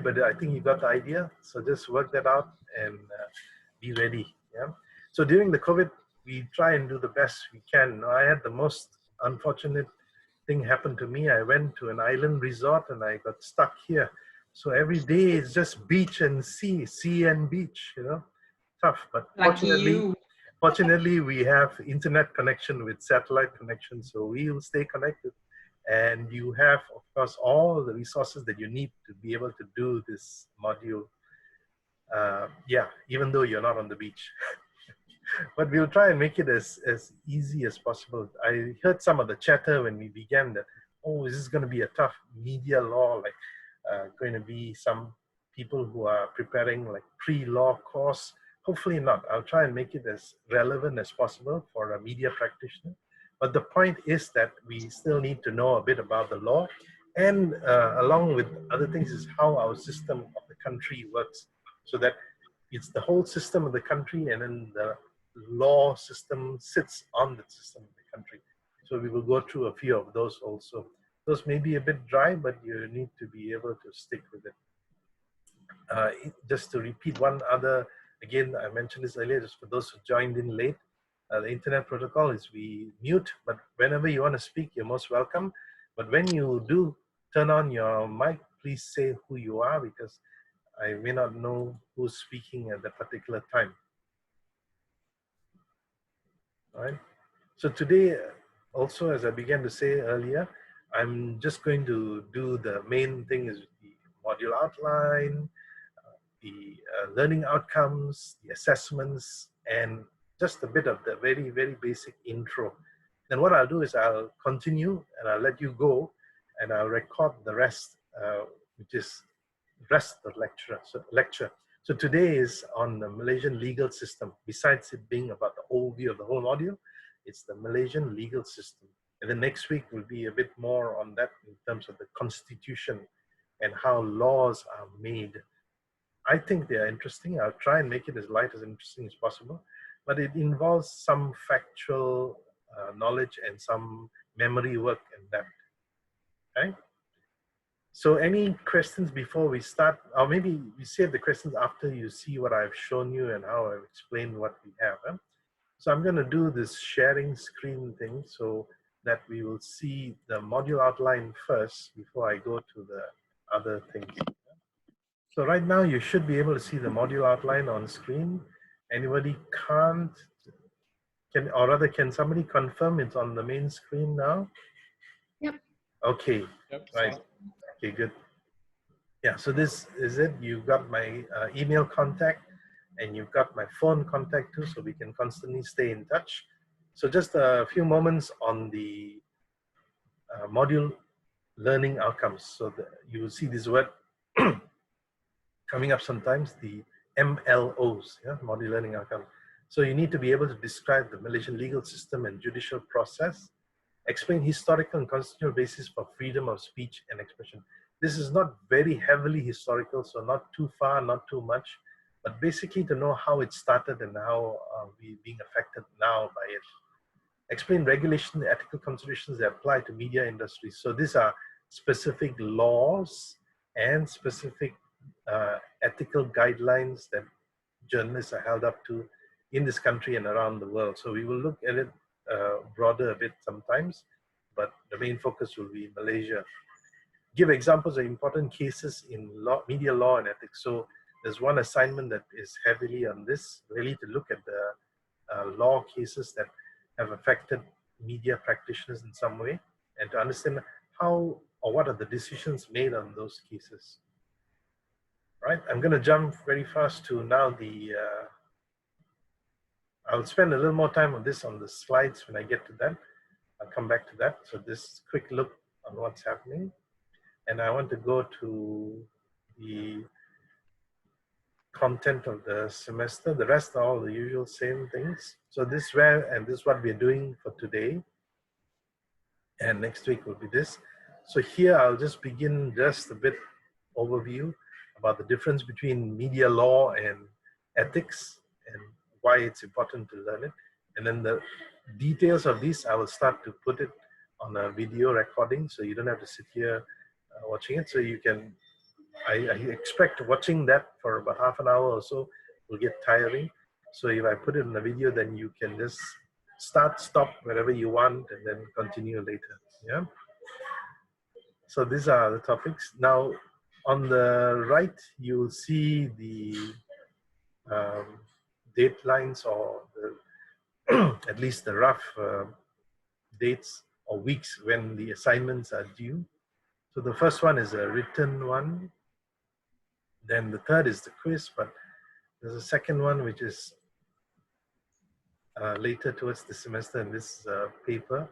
but I think you got the idea. So just work that out and be ready. Yeah. So during the COVID, we try and do the best we can. I had the most unfortunate thing happen to me. I went to an island resort and I got stuck here. So every day it's just beach and sea and beach. Tough. But Lucky you. fortunately, we have internet connection with satellite connection, so we will stay connected. And you have, of course, all the resources that you need to be able to do this module. Yeah, even though you're not on the beach. But we'll try and make it as easy as possible. I heard some of the chatter when we began that, oh, is this going to be a tough media law? Like going to be some people who are preparing like pre-law course. Hopefully not. I'll try and make it as relevant as possible for a media practitioner. But the point is that we still need to know a bit about the law, and along with other things is how our system of the country works, so that it's the whole system of the country, and then the law system sits on the system of the country. So we will go through a few of those also. Those may be a bit dry, but you need to be able to stick with it. Just to repeat one other, again, I mentioned this earlier, just for those who joined in late, the internet protocol is we mute, but whenever you want to speak, you're most welcome. But when you do turn on your mic, please say who you are, because I may not know who's speaking at that particular time. All right. So today, also, as I began to say earlier, I'm just going to do the main thing is the module outline, the learning outcomes, the assessments, and just a bit of the very, very basic intro. Then what I'll do is I'll continue and I'll let you go and I'll record the rest, which is the rest of the lecture. So today is on the Malaysian legal system. Besides it being about the overview of the whole module, it's the Malaysian legal system. And then next week will be a bit more on that in terms of the constitution and how laws are made. I think they are interesting. I'll try and make it as light as interesting as possible, but it involves some factual knowledge and some memory work and that. Okay. So any questions before we start, or maybe we save the questions after you see what I've shown you and how I've explained what we have. Huh? So I'm going to do this sharing screen thing so that we will see the module outline first before I go to the other things. So right now you should be able to see the module outline on screen. Anybody can't, or rather can somebody confirm it's on the main screen now? Yep. Okay, Yep, right. Okay, good. Yeah, so this is it. You've got my email contact and you've got my phone contact too, so we can constantly stay in touch. So just a few moments on the module learning outcomes. So you will see this word coming up sometimes, the MLOs, yeah, module learning outcomes. So you need to be able to describe the Malaysian legal system and judicial process, explain historical and constitutional basis for freedom of speech and expression. This is not very heavily historical, so not too far, not too much, but basically to know how it started and how we're being affected now by it. Explain regulation, ethical considerations that apply to media industry. So these are specific laws and specific ethical guidelines that journalists are held up to in this country and around the world. So we will look at it broader a bit sometimes, but the main focus will be Malaysia. Give examples of important cases in law, media law and ethics. So there's one assignment that is heavily on this, really to look at the law cases that have affected media practitioners in some way and to understand how or what are the decisions made on those cases. Right, I'm going to jump very fast to now the, I'll spend a little more time on this on the slides when I get to that. I'll come back to that. So this quick look on what's happening. And I want to go to the content of the semester. The rest are all the usual same things. So this is what we're doing for today. And next week will be this. So here I'll just begin just a bit overview about the difference between media law and ethics and why it's important to learn it. And then the details of this, I will start to put it on a video recording so you don't have to sit here watching it. So you can I expect watching that for about half an hour or so will get tiring. So if I put it in a video, then you can just start, stop wherever you want, and then continue later. Yeah. So these are the topics. Now, on the right, you'll see the deadlines, or the at least the rough dates or weeks when the assignments are due. So the first one is a written one. Then the third is the quiz, but there's a second one which is later towards the semester in this paper.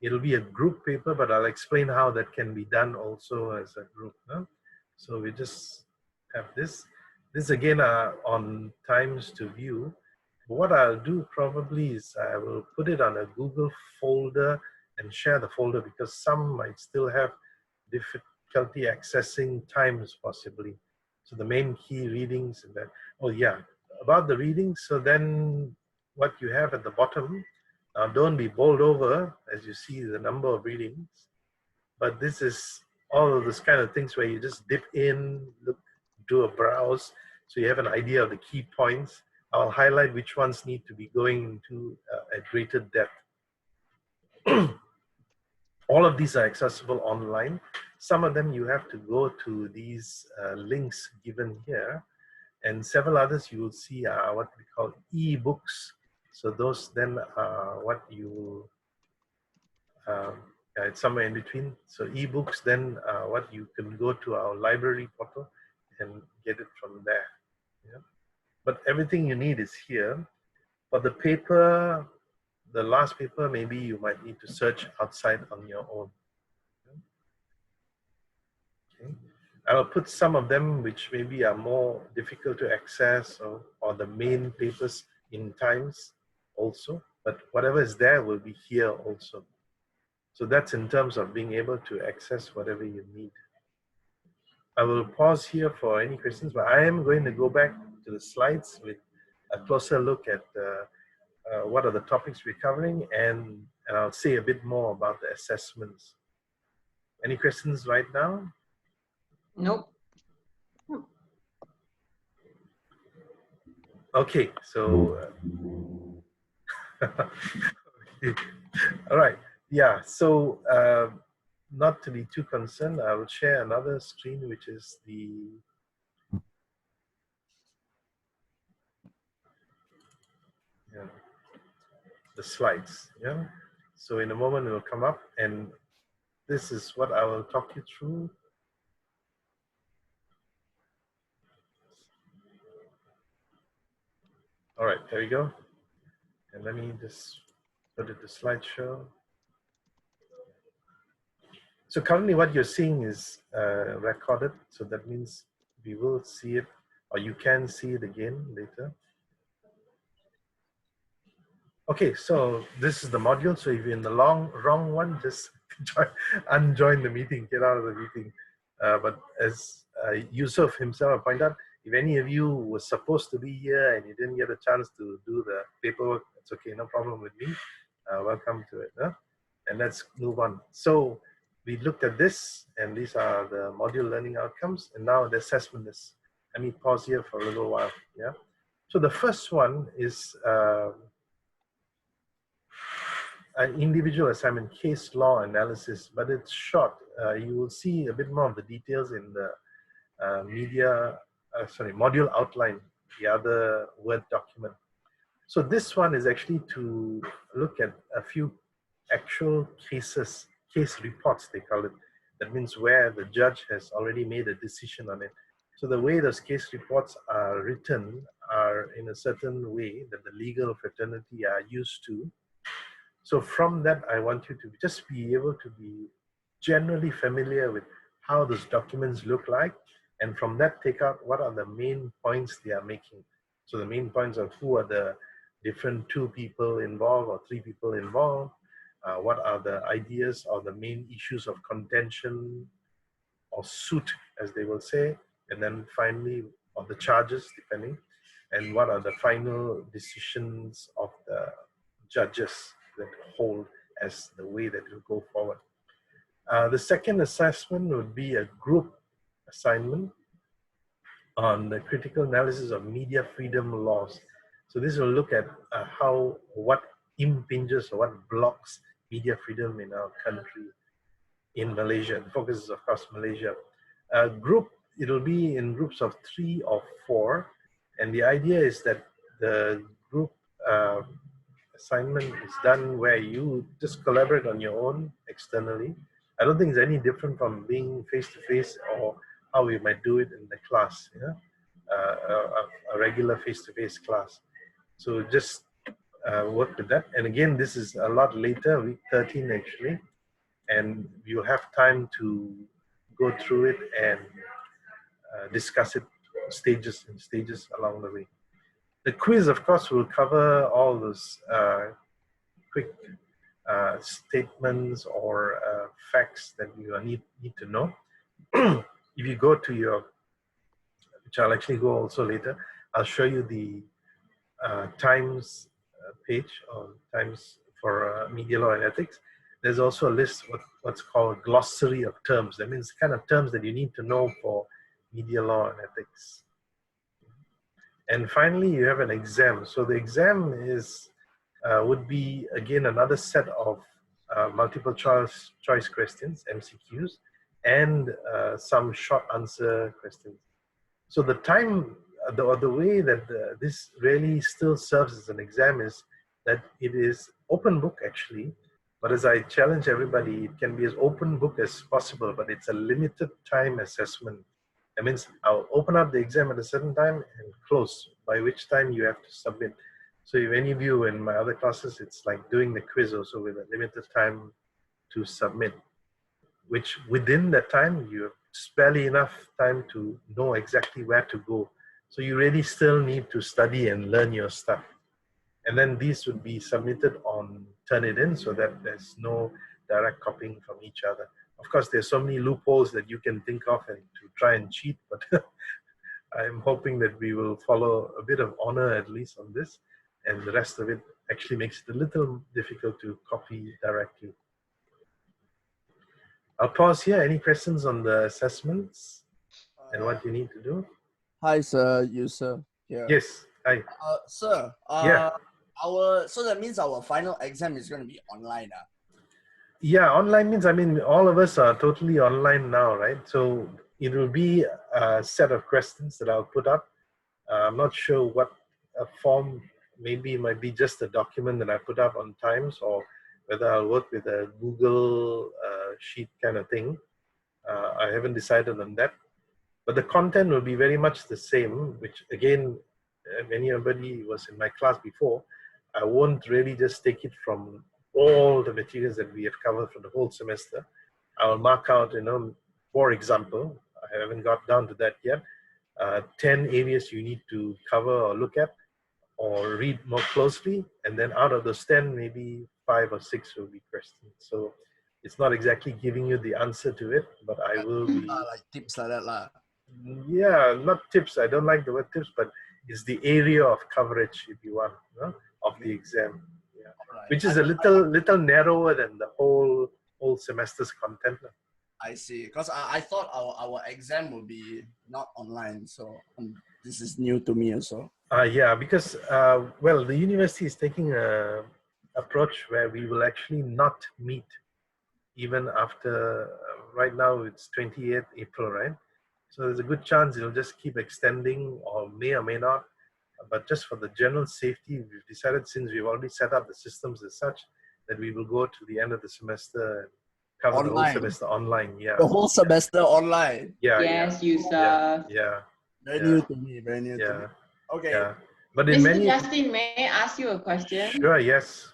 It'll be a group paper, but I'll explain how that can be done also as a group. No? So we just have this. This again on times to view. What I'll do probably is I will put it on a Google folder and share the folder, because some might still have difficulty accessing times possibly. So the main key readings and that. Oh yeah, about the readings. So then what you have at the bottom, don't be bowled over as you see the number of readings, but this is all of this kind of things where you just dip in, look, do a browse, so you have an idea of the key points. I'll highlight which ones need to be going into a greater depth. All of these are accessible online. Some of them you have to go to these links given here, and several others you will see are what we call e-books. So those then are what you it's somewhere in between. So ebooks, then what you can go to our library portal and get it from there. Yeah? But everything you need is here. For the paper, the last paper, maybe you might need to search outside on your own. Okay. I'll put some of them which maybe are more difficult to access, or the main papers in times also, but whatever is there will be here also. So that's in terms of being able to access whatever you need. I will pause here for any questions, but I am going to go back to the slides with a closer look at what are the topics we're covering, and I'll say a bit more about the assessments. Any questions right now? Nope. Okay, so all right, yeah, so not to be too concerned, I will share another screen, which is the slides. Yeah, so in a moment it will come up, and this is what I will talk you through. All right, there we go. And let me just put it to slideshow. So currently what you're seeing is recorded. So that means we will see it, or you can see it again later. Okay, so this is the module. So if you're in the wrong one, just unjoin the meeting, get out of the meeting. But as Yusuf himself pointed out, if any of you were supposed to be here and you didn't get a chance to do the paperwork, it's okay, no problem with me. Welcome to it. Huh? And let's move on. So we looked at this, and these are the module learning outcomes. And now the assessment is, let me pause here for a little while. Yeah. So the first one is an individual assignment, case law analysis, but it's short. You will see a bit more of the details in the module outline, the other Word document. So this one is actually to look at a few actual cases, case reports they call it. That means where the judge has already made a decision on it. So the way those case reports are written are in a certain way that the legal fraternity are used to. So from that, I want you to just be able to be generally familiar with how those documents look like, and from that take out what are the main points they are making. So the main points are who are the different 2 people involved or 3 people involved, what are the ideas or the main issues of contention or suit, as they will say, and then finally, of the charges, depending, and what are the final decisions of the judges that hold as the way that will go forward. The second assessment would be a group assignment. on the critical analysis of media freedom laws. So this will look at what impinges or what blocks media freedom in our country, in Malaysia. It focuses, of course, Malaysia. It'll be in groups of 3 or 4, and the idea is that the group uh, assignment is done where you just collaborate on your own externally. I don't think it's any different from being face to face or how we might do it in the class, a regular face to face class. So just work with that. And again, this is a lot later, week 13 actually, and you'll have time to go through it and discuss it stages along the way. The quiz, of course, will cover all those quick statements or facts that you need to know. If you go to your, which I'll actually go also later, I'll show you the Times page or Times for Media Law and Ethics. There's also a list of what's called glossary of terms. That means kind of terms that you need to know for media law and ethics. And finally, you have an exam. So the exam is would be again another set of multiple choice questions, MCQs, and some short answer questions. So the time, the way that this really still serves as an exam is that it is open book actually. But as I challenge everybody, it can be as open book as possible, but it's a limited time assessment. That means I'll open up the exam at a certain time and close, by which time you have to submit. So if any of you in my other classes, it's like doing the quiz also with a limited time to submit, which within that time, you have barely enough time to know exactly where to go. So you really still need to study and learn your stuff. And then these would be submitted on Turnitin so that there's no direct copying from each other. Of course, there's so many loopholes that you can think of and to try and cheat, but I'm hoping that we will follow a bit of honor at least on this, and the rest of it actually makes it a little difficult to copy directly. I'll pause here. Any questions on the assessments and what you need to do? Hi, sir. You, sir. Yeah. Yes. Hi. Sir. Yeah. So that means our final exam is going to be online. Yeah, online means, I mean, all of us are totally online now, right? So it will be a set of questions that I'll put up. I'm not sure what a form, maybe it might be just a document that I put up on Times, or whether I'll work with a Google sheet kind of thing. I haven't decided on that. But the content will be very much the same, which again, if anybody was in my class before, I won't really just take it from all the materials that we have covered for the whole semester. I will mark out, for example, I haven't got down to that yet, 10 areas you need to cover or look at or read more closely. And then out of those 10, maybe 5 or 6 will be questions. So it's not exactly giving you the answer to it, but I will be... like tips like that lah. Yeah, not tips. I don't like the word tips, but it's the area of coverage, if you want, of the exam. Yeah. Right. Which is a little narrower than the whole semester's content. I see. Because I thought our exam will be not online, so this is new to me also. Yeah, because well, the university is taking a approach where we will actually not meet even after. Right now it's 28th April, right? So there's a good chance it'll just keep extending, or may not. But just for the general safety, we've decided, since we've already set up the systems as such, that we will go to the end of the semester and cover online. The whole semester online. Yeah. The whole semester online. Yeah. Yes, yeah. Yusuf. Yeah. Very new to me. Very new to me. Okay. Yeah. But in Mr. Justin, may I ask you a question? Sure. Yes.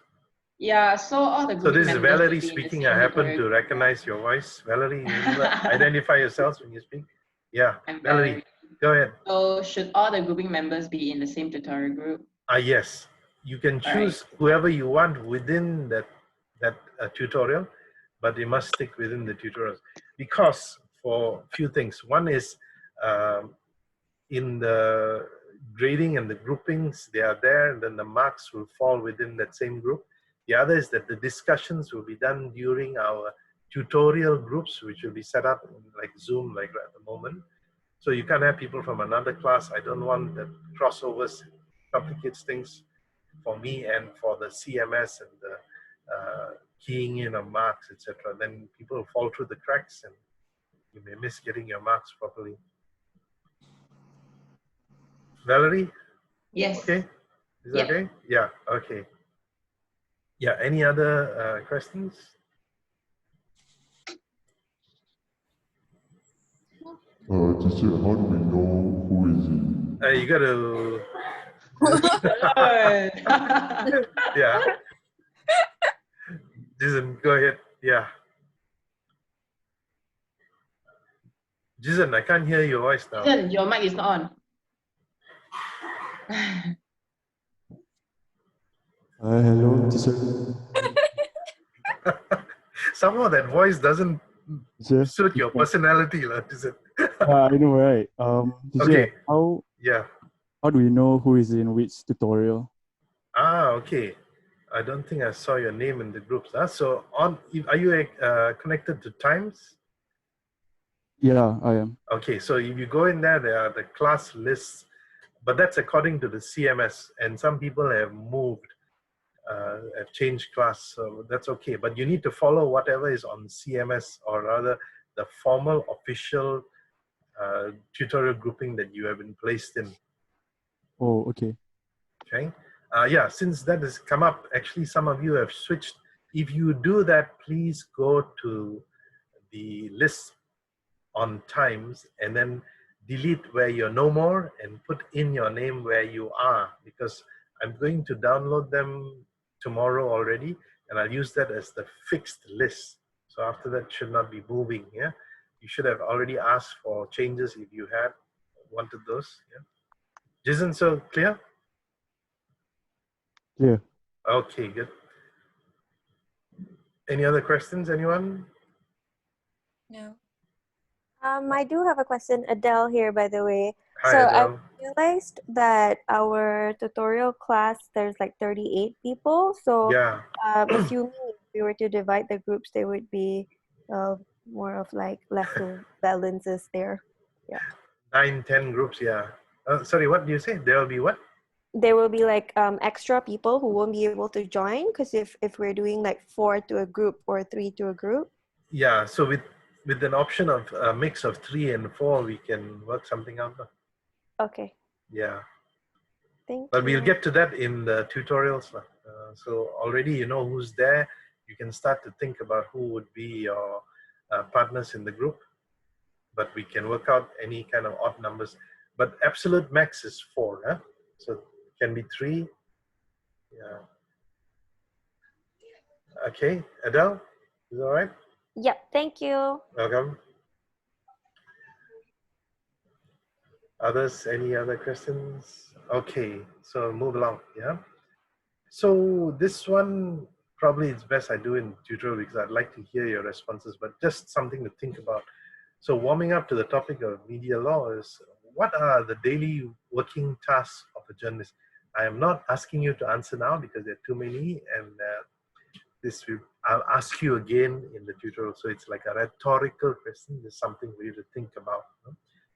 Yeah. So all the So this is Valerie speaking. I happen to recognize your voice. Valerie, you identify yourselves when you speak. Yeah. I'm Valerie, go ahead. So should all the grouping members be in the same tutorial group? Yes. You can choose whoever you want within that tutorial, but you must stick within the tutorials, because for a few things. One is in the grading and the groupings, they are there, and then the marks will fall within that same group. The other is that the discussions will be done during our tutorial groups, which will be set up in like Zoom, like at the moment. So you can't have people from another class. I don't want that crossovers, complicates things for me and for the CMS and the keying in of marks, etc. Then people fall through the cracks and you may miss getting your marks properly. Valerie, Yes. okay? Is that Yeah. okay? Yeah, okay. Yeah, any other questions? Teacher, how do we know who is it? You got to, Good. yeah. Jason, go ahead. Yeah. Jason, I can't hear your voice now. Jason, your mic is not on. Hello, teacher. Somehow that voice doesn't Teacher. suit your personality, Jason. I know, right? Teacher, Okay. how Yeah. do we know who is in which tutorial? Okay. I don't think I saw your name in the groups. So are you connected to Times? Yeah, I am. Okay, so if you go in there are the class lists, but that's according to the CMS, and some people have moved, have changed class, so that's okay. But you need to follow whatever is on CMS, or rather the formal official tutorial grouping that you have been placed in. Oh, okay. Okay. Yeah, since that has come up, actually some of you have switched. If you do that, please go to the list on Times and then delete where you're no more and put in your name where you are, because I'm going to download them tomorrow already, and I'll use that as the fixed list. So after that should not be moving. Yeah, you should have already asked for changes if you had wanted those. Yeah, Jason, so clear? Yeah. Okay, good. Any other questions, anyone? No. I do have a question, Adele here, by the way. Hi, So I Adele. realized that our tutorial class, there's like 38 people. So Yeah, assuming if we were to divide the groups, there would be more of like leftover balances there. 9-10 groups. Yeah. Sorry, what do you say? There will be what? There will be like extra people who won't be able to join, because if we're doing like 4 to a group or 3 to a group. Yeah, so with an option of a mix of 3 and 4, we can work something out. Okay, Yeah, thank but you. we'll get to that in the tutorials. So already you know who's there. You can start to think about who would be your partners in the group, but we can work out any kind of odd numbers. But absolute max is 4, huh? So it can be 3. Yeah. Okay, Adele, is that all right? Yep, thank you. Welcome. Others, any other questions? Okay, so move along, yeah? So this one, probably it's best I do in tutorial because I'd like to hear your responses, but just something to think about. So warming up to the topic of media law is, what are the daily working tasks of a journalist? I am not asking you to answer now because there are too many, and I'll ask you again in the tutorial. So it's like a rhetorical question. There's something for you to think about.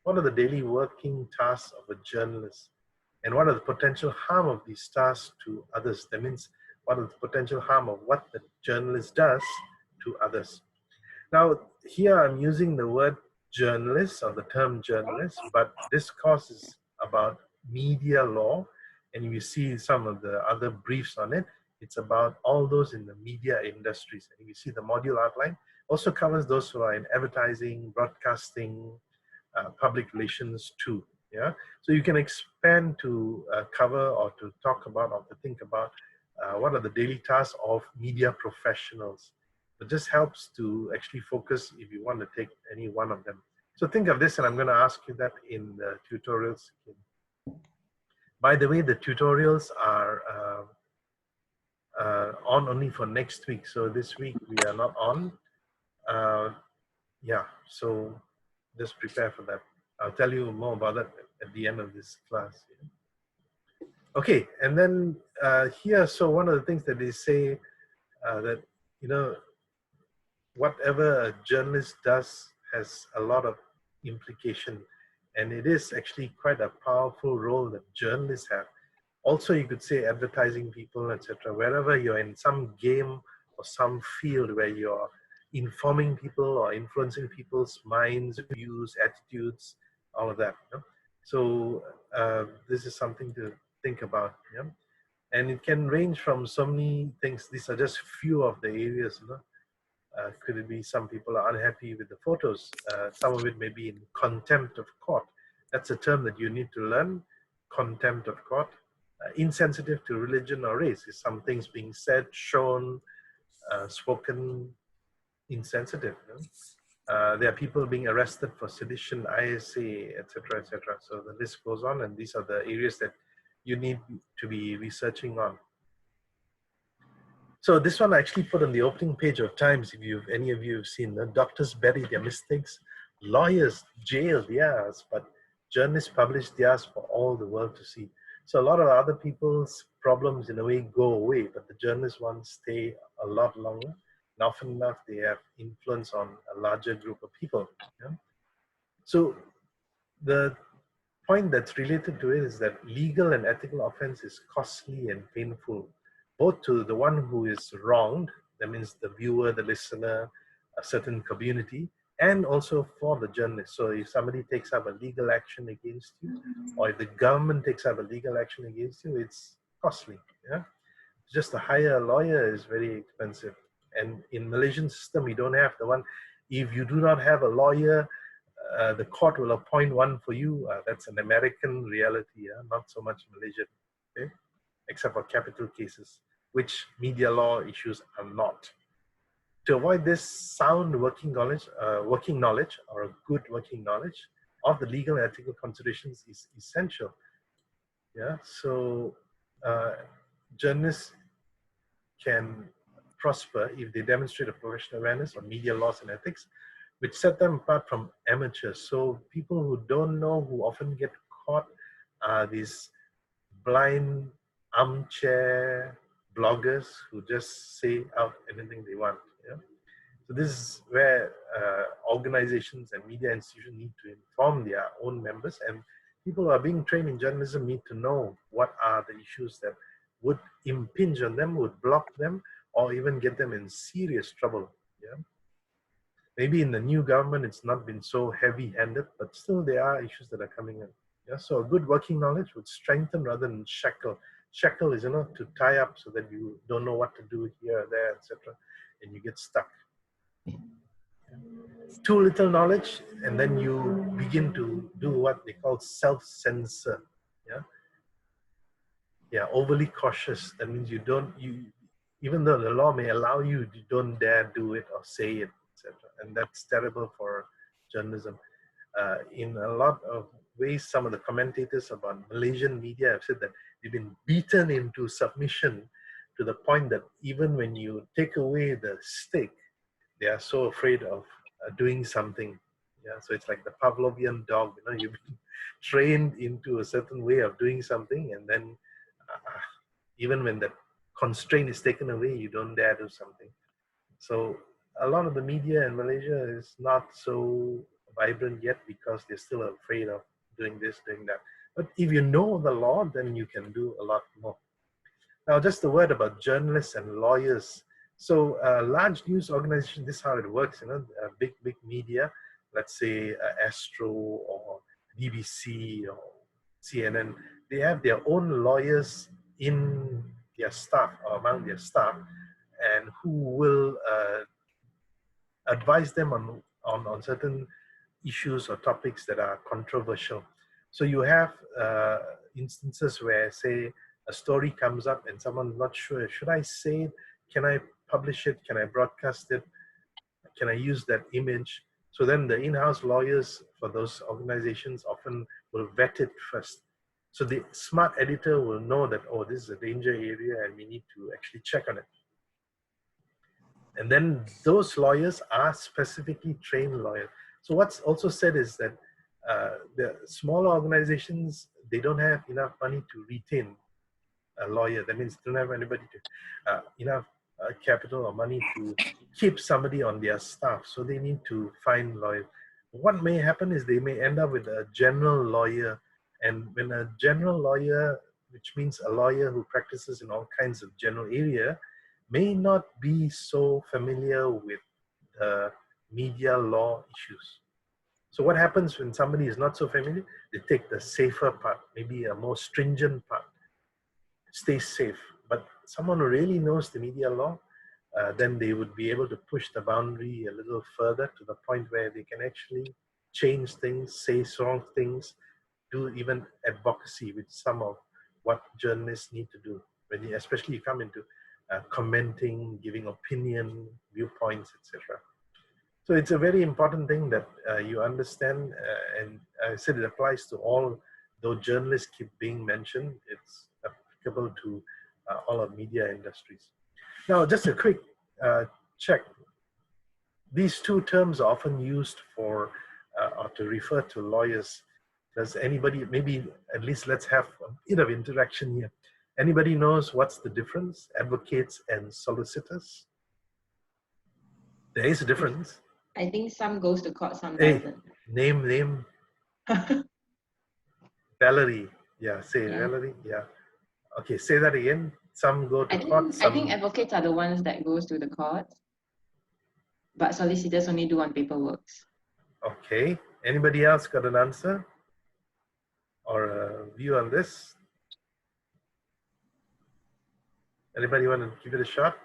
What are the daily working tasks of a journalist? And what are the potential harm of these tasks to others? That means, what are the potential harm of what the journalist does to others? Now, here I'm using the word journalist, or the term journalist, but this course is about media law. And you see some of the other briefs on it. It's about all those in the media industries. And you see the module outline also covers those who are in advertising, broadcasting, public relations too. Yeah, so you can expand to cover or to talk about or to think about what are the daily tasks of media professionals. It just helps to actually focus if you want to take any one of them. So think of this, and I'm going to ask you that in the tutorials. By the way, the tutorials are on only for next week. So this week we are not on. Yeah, so just prepare for that. I'll tell you more about that at the end of this class. Okay, and then here, so one of the things that they say that, you know, whatever a journalist does has a lot of implication. And it is actually quite a powerful role that journalists have. Also, you could say advertising people, etc. Wherever you're in some game or some field where you're informing people or influencing people's minds, views, attitudes, all of that. You know? So this is something to think about. Yeah? And it can range from so many things. These are just few of the areas. You know? Could it be some people are unhappy with the photos? Some of it may be in contempt of court. That's a term that you need to learn, contempt of court. Insensitive to religion or race is some things being said, shown, spoken, insensitive. You know? There are people being arrested for sedition, ISA, etc., etc. So the list goes on, and these are the areas that you need to be researching on. So this one I actually put on the opening page of Times. If any of you have seen, doctors bury their mistakes, lawyers jail theirs, but journalists publish theirs for all the world to see. So a lot of other people's problems in a way go away, but the journalist ones stay a lot longer. And often enough, they have influence on a larger group of people. Yeah? So the point that's related to it is that legal and ethical offense is costly and painful, both to the one who is wronged, that means the viewer, the listener, a certain community, and also for the journalist. So if somebody takes up a legal action against you, or if the government takes up a legal action against you, it's costly. Yeah? Just to hire a lawyer is very expensive. And in Malaysian system, you don't have the one. If you do not have a lawyer, the court will appoint one for you. That's an American reality, not so much Malaysian, okay? Except for capital cases, which media law issues are not. To avoid this, sound working knowledge or a good working knowledge of the legal and ethical considerations is essential. Yeah, so journalists can prosper if they demonstrate a professional awareness on media laws and ethics, which set them apart from amateurs. So people who don't know, who often get caught, are these blind armchair bloggers who just say out anything they want. Yeah? So this is where organizations and media institutions need to inform their own members, and people who are being trained in journalism need to know what are the issues that would impinge on them, would block them, or even get them in serious trouble. Yeah? Maybe in the new government, it's not been so heavy-handed, but still there are issues that are coming in. Yeah? So a good working knowledge would strengthen rather than shackle. Shackle is, to tie up so that you don't know what to do here, there, etc., and you get stuck. Too little knowledge, and then you begin to do what they call self-censor. Yeah, yeah, overly cautious. That means even though the law may allow you, you don't dare do it or say it, etc. And that's terrible for journalism. In a lot of ways, some of the commentators about Malaysian media have said that they've been beaten into submission to the point that even when you take away the stick, they are so afraid of doing something. Yeah, so it's like the Pavlovian dog. You've been trained into a certain way of doing something, and then even when the constraint is taken away, you don't dare do something. So a lot of the media in Malaysia is not so vibrant yet because they're still afraid of doing this, doing that. But if you know the law, then you can do a lot more. Now, just a word about journalists and lawyers. So large news organizations, this is how it works, big media, let's say Astro or BBC or CNN, they have their own lawyers in their staff or among their staff, and who will advise them on certain issues or topics that are controversial. So you have instances where, say, a story comes up and someone's not sure, should I say it? Can I publish it? Can I broadcast it? Can I use that image? So then the in-house lawyers for those organizations often will vet it first. So the smart editor will know that, oh, this is a danger area and we need to actually check on it. And then those lawyers are specifically trained lawyers. So what's also said is that the smaller organizations, they don't have enough money to retain a lawyer. That means they don't have anybody to, enough capital or money to keep somebody on their staff. So they need to find lawyers. what may happen is they may end up with a general lawyer. And when a general lawyer, which means a lawyer who practices in all kinds of general area, may not be so familiar with media law issues. So what happens when somebody is not so familiar? They take the safer part, maybe a more stringent part, stay safe. But someone who really knows the media law, then they would be able to push the boundary a little further to the point where they can actually change things, say strong things, do even advocacy with some of what journalists need to do, when you, especially you come into commenting, giving opinion, viewpoints, etc. So it's a very important thing that you understand, and I said it applies to all, though journalists keep being mentioned, it's applicable to all of media industries. Now, just a quick check. These two terms are often used for or to refer to lawyers. Does anybody, maybe at least let's have a bit of interaction here. Anybody knows what's the difference? Advocates and solicitors? There is a difference. I think some goes to court, some Hey, doesn't. name. Valerie. Yeah, say Yeah. Valerie. Yeah. Okay, say that again. Some go to court. I think advocates are the ones that goes to the court, but solicitors only do on paperwork. Okay. Anybody else got an answer or a view on this? Anybody want to give it a shot?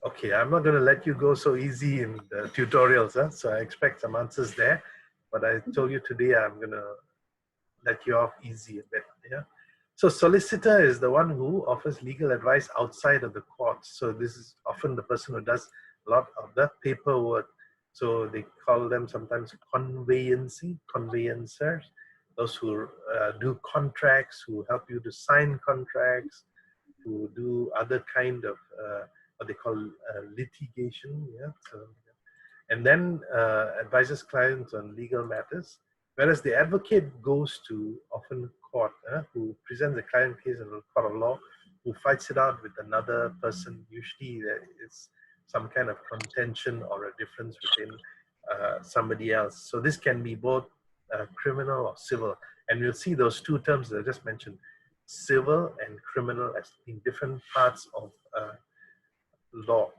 Okay, I'm not going to let you go so easy in the tutorials, huh? So I expect some answers there. But I told you today I'm going to let you off easy a bit. Yeah. So solicitor is the one who offers legal advice outside of the courts. So this is often the person who does a lot of the paperwork. So they call them sometimes conveyancers, those who do contracts, who help you to sign contracts, who do other kind of what they call litigation. Yeah. So, and then advises clients on legal matters. Whereas the advocate goes to often court, who presents a client case in a court of law, who fights it out with another person. Usually there is some kind of contention or a difference within somebody else. So this can be both criminal or civil. And you'll see those two terms that I just mentioned, civil and criminal, as in different parts of law.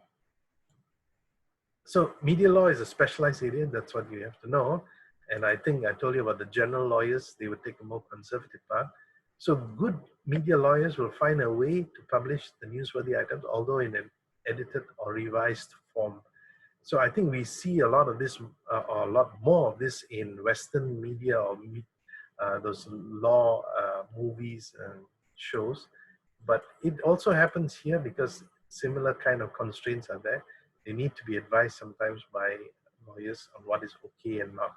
So media law is a specialized area. That's what you have to know. And I think I told you about the general lawyers. They would take a more conservative part. So good media lawyers will find a way to publish the newsworthy items, although in an edited or revised form. So I think we see a lot of this, or a lot more of this in Western media, or those law movies and shows. But it also happens here because similar kind of constraints are there. They need to be advised sometimes by lawyers on what is okay and not.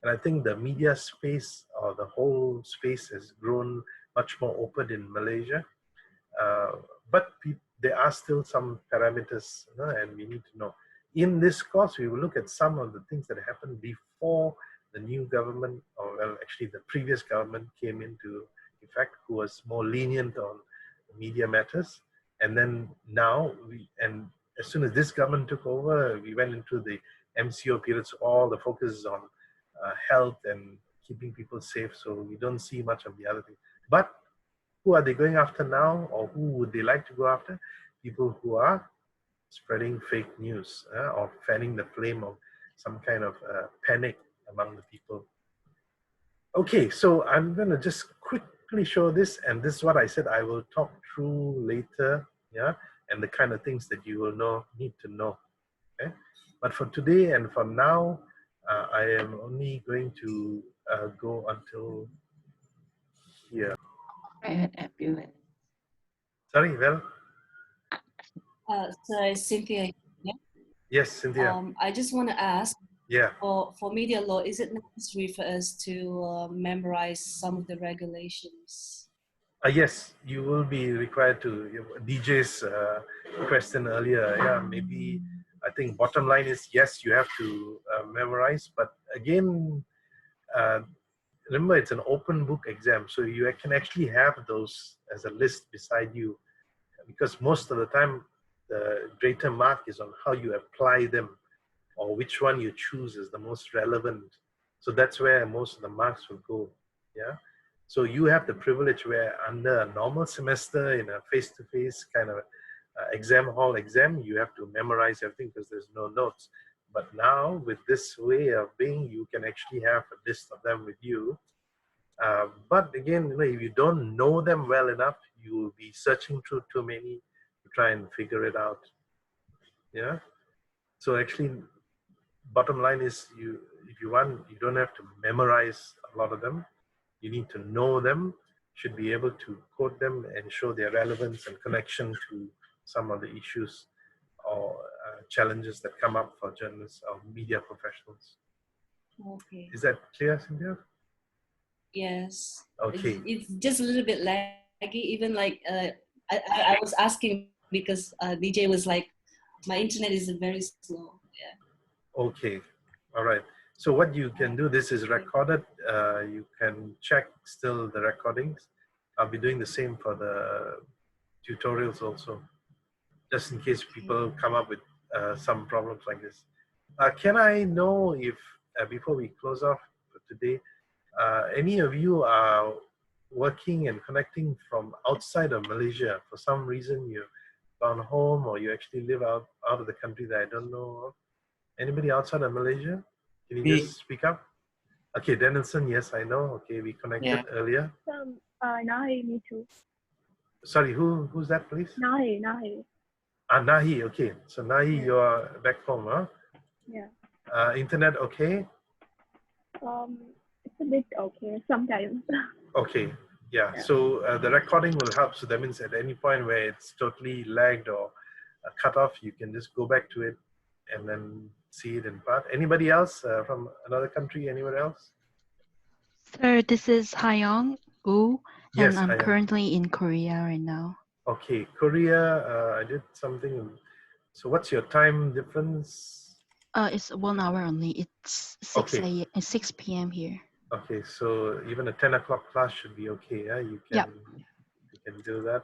And I think the media space, or the whole space, has grown much more open in Malaysia. But there are still some parameters, and we need to know. In this course, we will look at some of the things that happened before the new government, or well, actually the previous government came into effect, who was more lenient on media matters. And then now, and as soon as this government took over, we went into the MCO period, so all the focus is on health and keeping people safe, so we don't see much of the other thing. But who are they going after now, or who would they like to go after? People who are spreading fake news, or fanning the flame of some kind of panic among the people. Okay, so I'm going to just quickly show this, and this is what I said I will talk through later, yeah, and the kind of things that you will need to know. Okay, but for today and for now, I am only going to go until here. I had ambulance. Sorry, Vel? So Cynthia. Yeah? Yes, Cynthia. I just want to ask, Yeah. for media law, is it necessary for us to memorize some of the regulations? Yes, you will be required to. DJ's question earlier, yeah, maybe I think bottom line is yes, you have to memorize, but again, remember it's an open book exam, so you can actually have those as a list beside you, because most of the time the greater mark is on how you apply them or which one you choose is the most relevant. So that's where most of the marks will go. Yeah. So you have the privilege where under a normal semester in a face-to-face kind of exam hall exam, you have to memorize everything because there's no notes. But now with this way of being, you can actually have a list of them with you. But again, you know, if you don't know them well enough, you will be searching through too many to try and figure it out. Yeah. So actually, bottom line is, if you want, you don't have to memorize a lot of them. You need to know them, should be able to quote them and show their relevance and connection to some of the issues or challenges that come up for journalists or media professionals. Okay. Is that clear, Cynthia? Yes. Okay. It's just a little bit laggy. Even like I was asking because DJ was like, my internet is very slow. Yeah. Okay. All right. So what you can do, this is recorded. You can check still the recordings. I'll be doing the same for the tutorials also, just in case people come up with some problems like this. Can I know if, before we close off for today, any of you are working and connecting from outside of Malaysia? For some reason you've gone home or you actually live out of the country that I don't know of. Anybody outside of Malaysia? Can you just speak up? Okay, Danielson, yes, I know. Okay, we connected earlier. Nahi, me too. Sorry, who's that, please? Nahi. Nahi, okay. So Nahi, you're back home, huh? Yeah. Internet okay? It's a bit okay sometimes. Okay, yeah. So the recording will help. So that means at any point where it's totally lagged or cut off, you can just go back to it and then see it in part. Anybody else from another country, anywhere else? Sir, this is Hyong Woo, Yes, and I'm Hyong. currently in Korea right now. Okay, Korea, I did something. So what's your time difference? It's 1 hour only. It's 6 p.m. here. Okay, so even a 10 o'clock class should be okay. Yeah, you can do that.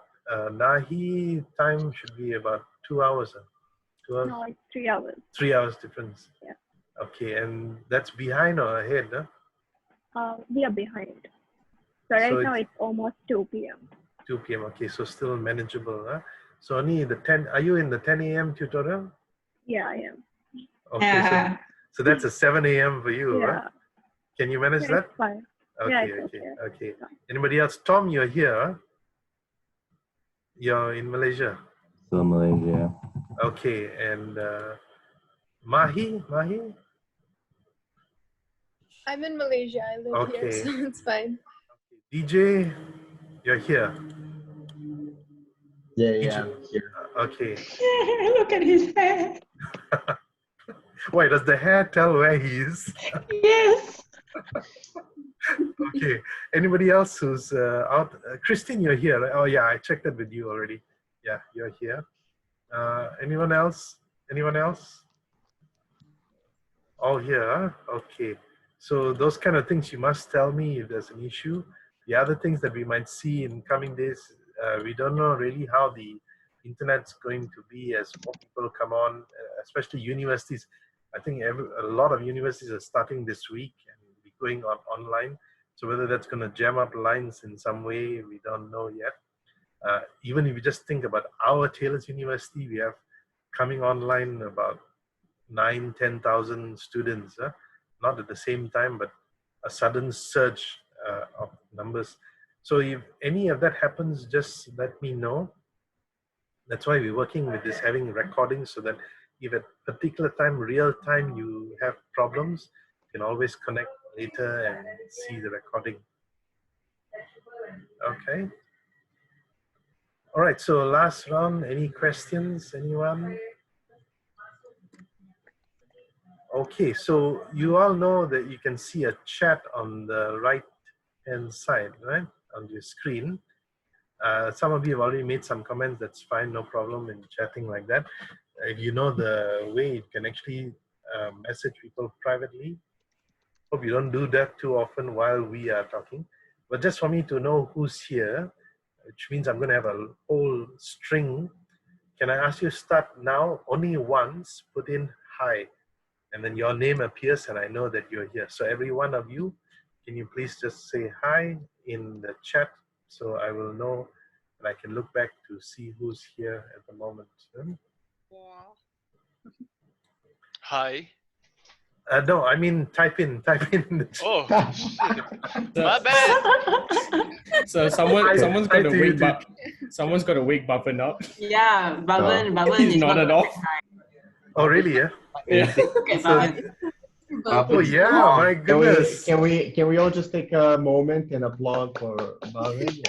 Nahi time should be about 2 hours. 2 hours? No, it's 3 hours. 3 hours difference. Yeah. Okay, and that's behind or ahead? Huh? We are behind. So right now it's almost 2 p.m. 2 p.m. Okay, so still manageable. Huh? So only the 10. Are you in the 10 a.m. tutorial? Yeah, I am. Okay, so that's a 7 a.m. for you, Yeah. right? Can you manage that? It's fine. Okay, Yeah, it's okay. Anybody else? Tom, you're here. Huh? You're in Malaysia. Still in Malaysia. Okay, and Mahi? I'm in Malaysia. I live here, so it's fine. DJ, you're here. Yeah, I'm here. Okay. Look at his hair. Why, does the hair tell where he is? Yes. Okay. Anybody else who's out? Christine, you're here, right? Oh yeah, I checked that with you already. Yeah, you're here. Anyone else? All here, huh? Okay. So those kind of things you must tell me if there's an issue. The other things that we might see in coming days, we don't know really how the internet's going to be as more people come on, especially universities. I think a lot of universities are starting this week and be going on online. So whether that's going to jam up lines in some way, we don't know yet. Even if you just think about our Taylor's University, we have coming online about 9,000-10,000 students, not at the same time, but a sudden surge of numbers. So if any of that happens, just let me know. That's why we're working with this, having recordings, so that if at a particular time, real time, you have problems, you can always connect later and see the recording. Okay. All right, so last round, any questions, anyone? Okay, so you all know that you can see a chat on the right-hand side, right, on your screen. Some of you have already made some comments, that's fine, no problem in chatting like that. If you know the way you can actually message people privately, Hope you don't do that too often while we are talking. But just for me to know who's here, which means I'm going to have a whole string. Can I ask you to start now? Only once, put in hi. And then your name appears and I know that you're here. So every one of you, can you please just say hi in the chat so I will know and I can look back to see who's here at the moment. Hi. No, I mean type in the chat. Oh, my bad. So someone's got to a you wake too. someone's got to wake Baban up. Yeah, Baban He's is nodded off. Oh, really? Yeah. Yeah. Okay, Baban. Oh, yeah. My goodness. Can we all just take a moment and applaud for Bhavin?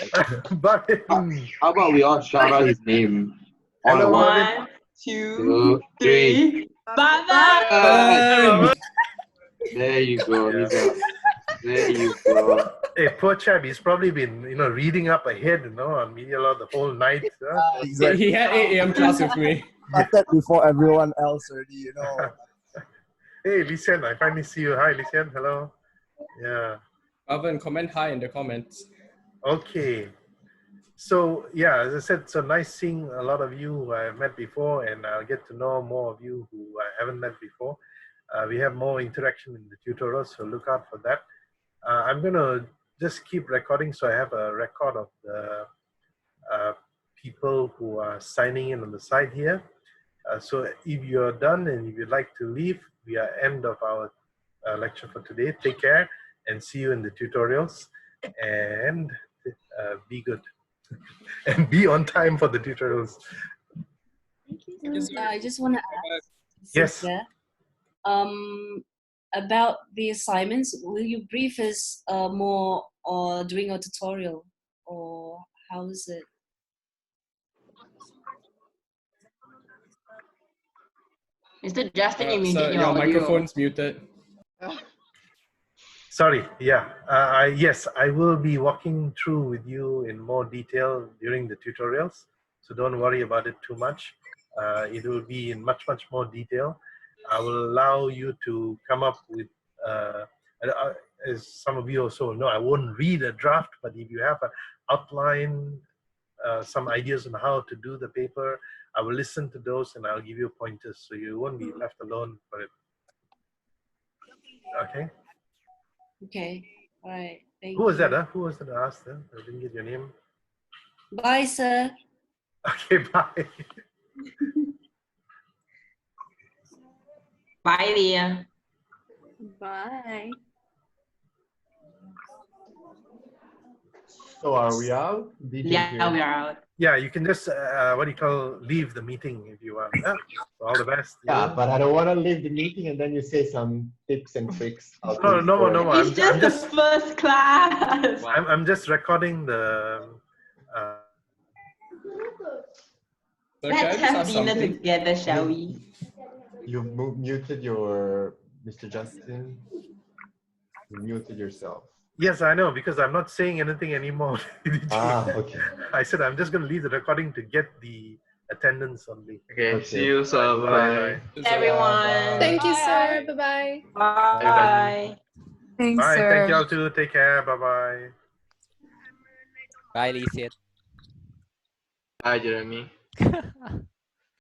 Bhavin. How about we all shout out his name? Hello, One, two, three. Baban! There you go. There you go. Hey, poor chap. He's probably been, reading up ahead, on Media Law the whole night. Exactly. He had 8 a.m. class with me. Started before everyone else already, Hey, Lisian, I finally see you. Hi, Lisian. Hello. Yeah. Baban, comment hi in the comments. Okay. So, yeah, as I said, so nice seeing a lot of you who I've met before, and I'll get to know more of you who I haven't met before. We have more interaction in the tutorials, so look out for that. I'm going to just keep recording, so I have a record of the people who are signing in on the side here. So if you're done and if you'd like to leave, we are end of our lecture for today. Take care and see you in the tutorials, and be good and be on time for the tutorials. I just want to ask. Yes. About the assignments, will you brief us more or during a tutorial, or how is it? Mr. Justin, you So muted your your audio. microphone's muted. Sorry, yeah. Yes, I will be walking through with you in more detail during the tutorials. So don't worry about it too much. It will be in much, much more detail. I will allow you to come up with, as some of you also know, I won't read a draft, but if you have an outline, some ideas on how to do the paper, I will listen to those and I'll give you pointers so you won't be left alone for it. Okay? Okay, all right. Thank Who was you. that? Who was that I asked? I didn't get your name. Bye, sir. Okay, bye. Bye, Leah. Bye. So are we out? Yeah, we are out. Yeah, you can just, leave the meeting if you want. Yeah? So all the best. Yeah, but I don't want to leave the meeting and then you say some tips and tricks. No. It's just the first class. I'm just recording the. Let's have dinner together, shall we? You've muted your Mr. Justin. You muted yourself. Yes, I know, because I'm not saying anything anymore. Okay. I said I'm just going to leave the recording to get the attendance only. Okay, see you, sir. Bye. Everyone. Thank you, sir. Bye-bye. Bye. Thanks, Bye. sir. Thank you all too. Take care. Bye-bye. Bye, Lizette. Hi, Jeremy.